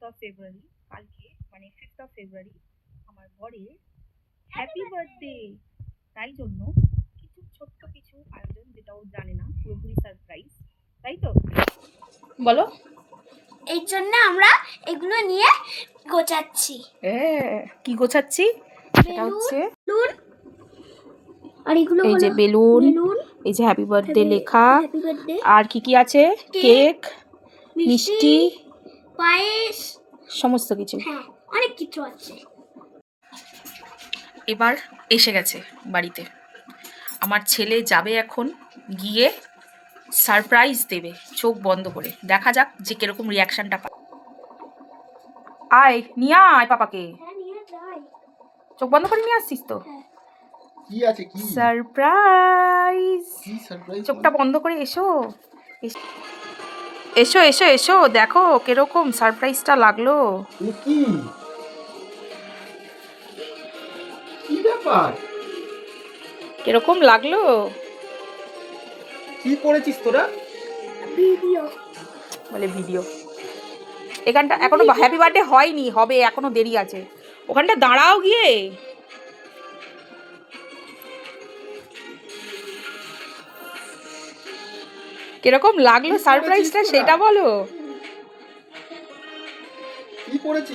Of February, কালকে মানে 5th of February আমার বরের হ্যাপি বার্থডে। তাই জন্য কিছু ছোট্ট কিছু আয়োজন, যেটা ও জানে না, পুরোপুরি সারপ্রাইজ, তাই তো বলো। এই জন্য আমরা এগুলো নিয়ে গোছাচ্ছি। কি গোছাচ্ছি? সেটা হচ্ছে আর এগুলো এই যে বেলুন, এই যে হ্যাপি বার্থডে লেখা, আর কি কি আছে, কেক, মিষ্টি, পায়েস, সমস্ত কিছু। হ্যাঁ অনেক কিছু আছে। এবার এসে গেছে বাড়িতে। আমার ছেলে যাবে এখন গিয়ে সারপ্রাইজ দেবে চোখ বন্ধ করে। দেখা যাক যে কিরকম রিয়াকশনটা পায়। আয় নিয়ে আয় পাপাকে। চোখ বন্ধ করে নিয়ে আসছিস তো? কি আছে? কি সারপ্রাইজ? কি সারপ্রাইজ? চোখটা বন্ধ করে এসো, এসো এসো এসো, দেখো কিরকম সারপ্রাইজটা লাগলো। কি কি ব্যাপার? কিরকম লাগলো? কি করেছিস তোরা? ভিডিও বলে ভিডিও। এখানটা এখনো হ্যাপি বার্থডে হয়নি, হবে, এখনো দেরি আছে। ওখানটা দাঁড়াও গিয়ে। কিরকম লাগলো সারপ্রাইজটা সেটা বলো। কি করেছিস?